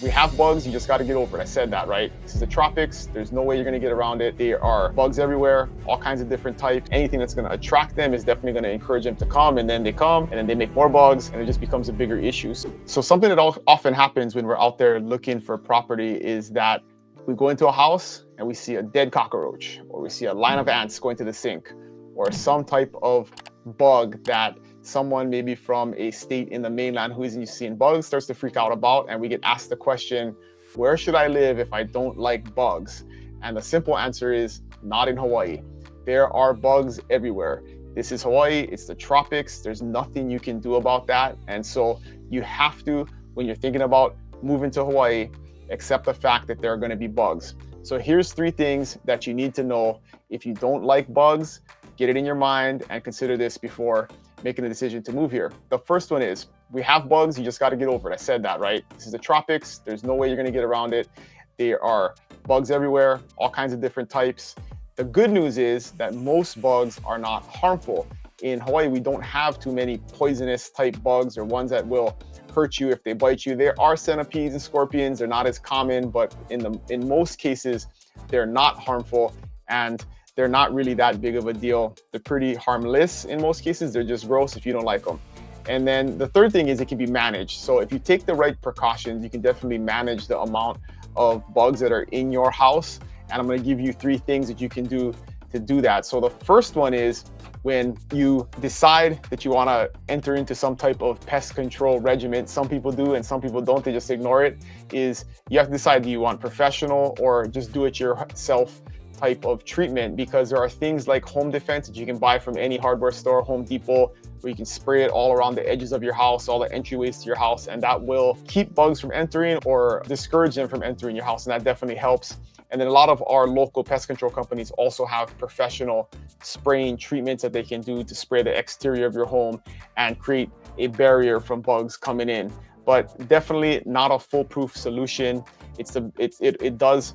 We have bugs, you just got to get over it. I said that, right? This is the tropics. There's no way you're going to get around it. There are bugs everywhere, all kinds of different types. Anything that's going to attract them is definitely going to encourage them to come, and then they come, and then they make more bugs, and it just becomes a bigger issue. So something that often happens when we're out there looking for property is that we go into a house and we see a dead cockroach, or we see a line of ants going to the sink, or some type of bug that someone maybe from a state in the mainland who isn't used to seeing bugs starts to freak out about. And we get asked the question, where should I live if I don't like bugs? And the simple answer is not in Hawaii. There are bugs everywhere. This is Hawaii, it's the tropics. There's nothing you can do about that. And so you have to, when you're thinking about moving to Hawaii, accept the fact that there are going to be bugs. So here's 3 things that you need to know. If you don't like bugs, get it in your mind and consider this before making a decision to move here. The first one is, we have bugs, you just got to get over it. I said that, right? This is the tropics. There's no way you're going to get around it. There are bugs everywhere, all kinds of different types. The good news is that most bugs are not harmful. In Hawaii, we don't have too many poisonous type bugs or ones that will hurt you if they bite you. There are centipedes and scorpions. They're not as common, but in most cases, they're not harmful, and they're not really that big of a deal. They're pretty harmless in most cases. They're just gross if you don't like them. And then the third thing is it can be managed. So if you take the right precautions, you can definitely manage the amount of bugs that are in your house. And I'm going to give you 3 things that you can do to do that. So the first one is, when you decide that you want to enter into some type of pest control regimen, some people do and some people don't, they just ignore it, is you have to decide, do you want professional or just do it yourself type of treatment? Because there are things like home defense that you can buy from any hardware store, Home Depot, where you can spray it all around the edges of your house, all the entryways to your house, and that will keep bugs from entering or discourage them from entering your house, and that definitely helps. And then a lot of our local pest control companies also have professional spraying treatments that they can do to spray the exterior of your home and create a barrier from bugs coming in. But definitely not a foolproof solution. It does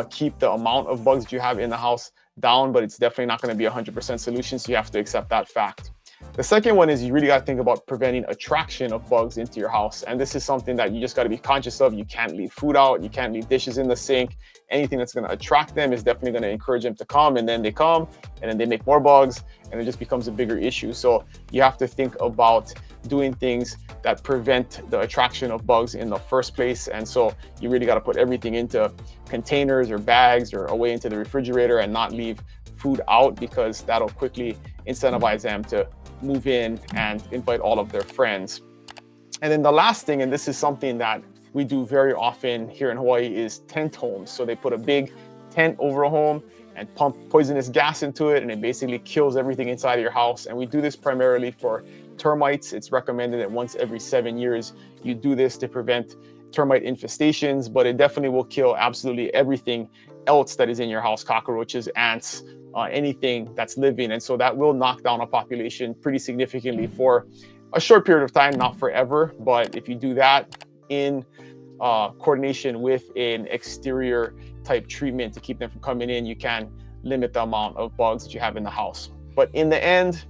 keep the amount of bugs that you have in the house down, but it's definitely not going to be 100% solution. So you have to accept that fact. The second one is, you really got to think about preventing attraction of bugs into your house. And this is something that you just got to be conscious of. You can't leave food out. You can't leave dishes in the sink. Anything that's going to attract them is definitely going to encourage them to come, and then they come, and then they make more bugs, and it just becomes a bigger issue. So you have to think about doing things that prevent the attraction of bugs in the first place. And so you really got to put everything into containers or bags or away into the refrigerator and not leave food out, because that'll quickly incentivize them to move in and invite all of their friends. And then the last thing, and this is something that we do very often here in Hawaii, is tent homes. So they put a big tent over a home and pump poisonous gas into it, and it basically kills everything inside of your house. And we do this primarily for termites. It's recommended that once every 7 years you do this to prevent termite infestations, but it definitely will kill absolutely everything else that is in your house: cockroaches, ants, anything that's living. And so that will knock down a population pretty significantly for a short period of time, not forever. But if you do that in coordination with an exterior type treatment to keep them from coming in, you can limit the amount of bugs that you have in the house. But in the end,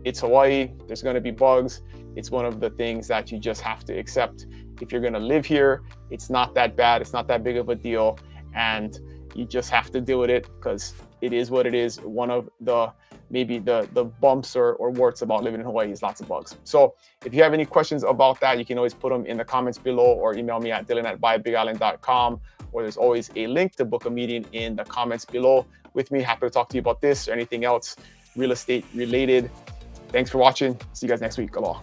it's Hawaii. There's going to be bugs. It's one of the things that you just have to accept. If you're going to live here, it's not that bad. It's not that big of a deal. And you just have to deal with it, because it is what it is. One of the maybe the bumps or warts about living in Hawaii is lots of bugs. So if you have any questions about that, you can always put them in the comments below, or email me at dylan@buybigisland.com, or there's always a link to book a meeting in the comments below with me. Happy to talk to you about this or anything else real estate related. Thanks for watching. See you guys next week. Aloha.